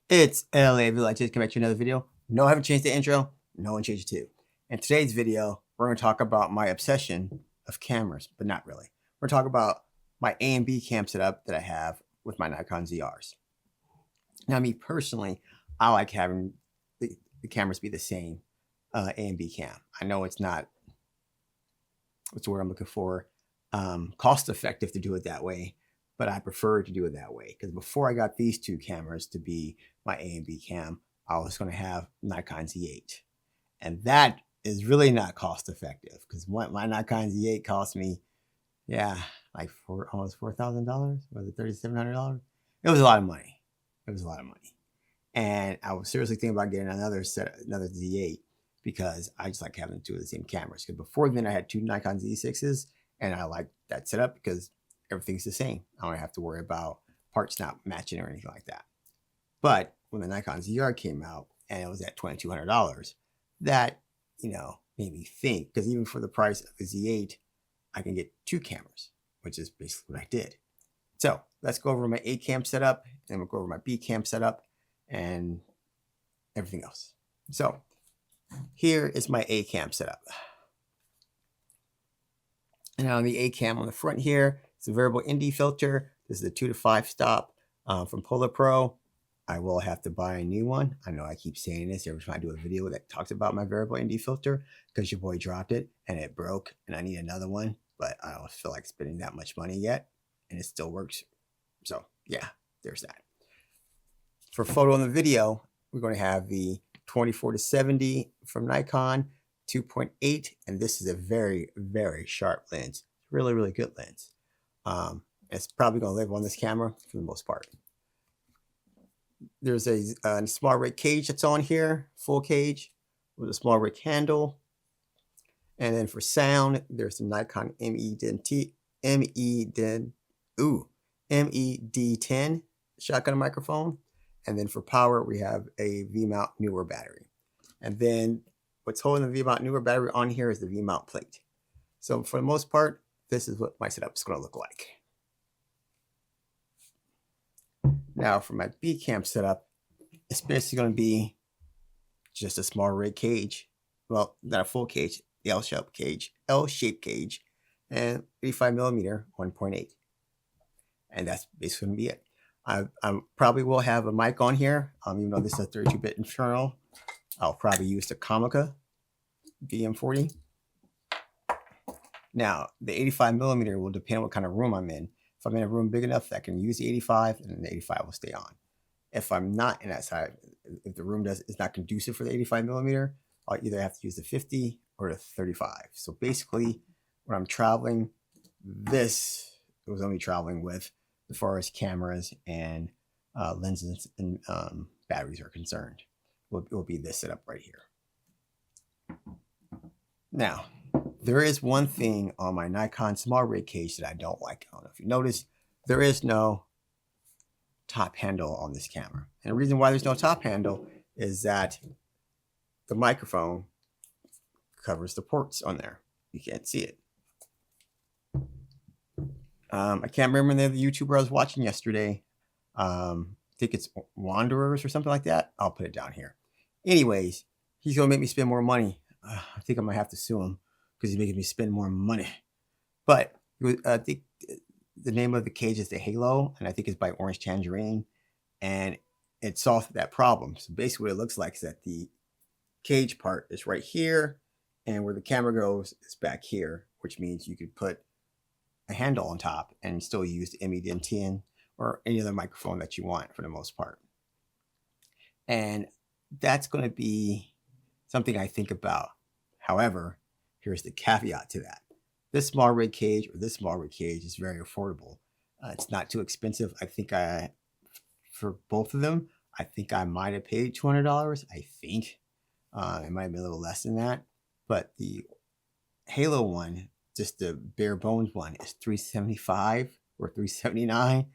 It's LA Village. Just came back to another video. No, I haven't changed the intro. No one changed it too. In today's video, we're going to talk about my obsession of cameras, but not really. We're going to talk about my A and B cam setup that I have with my Nikon ZRs. Now, me personally, I like having the cameras be the same A and B cam. I know it's not, what's the word I'm looking for, cost effective to do it that way, but I prefer to do it that way because before I got these two cameras to be my A and B cam, I was going to have Nikon Z8. And that is really not cost effective because my Nikon Z8 cost me, like almost $4,000. Was it $3,700? It was a lot of money. It was a lot of money. And I was seriously thinking about getting another Z8 because I just like having two of the same cameras. Because before then I had two Nikon Z6s and I like that setup because everything's the same. I don't have to worry about parts not matching or anything like that. But when the Nikon ZR came out and it was at $2,200, that, made me think, because even for the price of the Z8, I can get two cameras, which is basically what I did. So let's go over my A cam setup, and we'll go over my B cam setup and everything else. So here is my A cam setup. And on the A cam on the front here, it's a variable ND filter. This is a 2 to 5 stop from Polar Pro. I will have to buy a new one. I know I keep saying this every time I do a video that talks about my variable ND filter because your boy dropped it and it broke and I need another one, but I don't feel like spending that much money yet and it still works. So yeah, there's that. For photo and the video, we're going to have the 24 to 70 from Nikon, 2.8, and this is a very, very sharp lens. Really, really good lens. It's probably going to live on this camera for the most part. There's a SmallRig cage that's on here, full cage with a SmallRig handle. And then for sound, there's the Nikon MED10 shotgun microphone. And then for power, we have a V-mount newer battery. And then what's holding the V-mount newer battery on here is the V-mount plate. So for the most part, this is what my setup is going to look like. Now for my B cam setup, it's basically going to be just a SmallRig cage. Well, not a full cage, the L-shaped cage, and 85mm 1.8. And that's basically going to be it. I probably will have a mic on here, even though this is a 32-bit internal. I'll probably use the Comica VM40. Now, the 85mm will depend on what kind of room I'm in. If I'm in a room big enough that I can use the 85, then the 85 will stay on. If I'm not in that side, if the room is not conducive for the 85mm, I'll either have to use the 50 or the 35. So basically, when I'm traveling, this was only traveling with as far as cameras and lenses and batteries are concerned. It will be this setup right here. Now, there is one thing on my Nikon SmallRig cage that I don't like. I don't know if you notice, there is no top handle on this camera. And the reason why there's no top handle is that the microphone covers the ports on there. You can't see it. I can't remember the name of the YouTuber I was watching yesterday. I think it's Wanderers or something like that. I'll put it down here. Anyways, he's going to make me spend more money. I think I might have to sue him because he's making me spend more money. But I think the name of the cage is the Halo, and I think it's by Orange Tangerine. And it solved that problem. So basically what it looks like is that the cage part is right here, and where the camera goes is back here, which means you could put a handle on top and still use the MED10 or any other microphone that you want for the most part. And that's going to be something I think about. However, here's the caveat to that. This SmallRig cage is very affordable. It's not too expensive. I think for both of them, I think I might have paid $200. I think it might have been a little less than that. But the Halo one, just the bare bones one, is $375 or $379,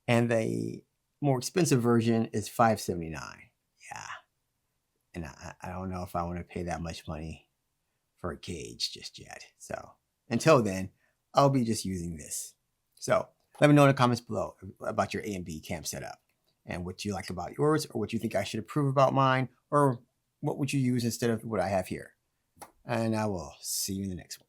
and the more expensive version is $579. Yeah, and I don't know if I want to pay that much money for a cage just yet. So until then, I'll be just using this. So let me know in the comments below about your A and B cam setup. and what you like about yours, or what you think I should improve about mine, or what would you use instead of what I have here. And I will see you in the next one.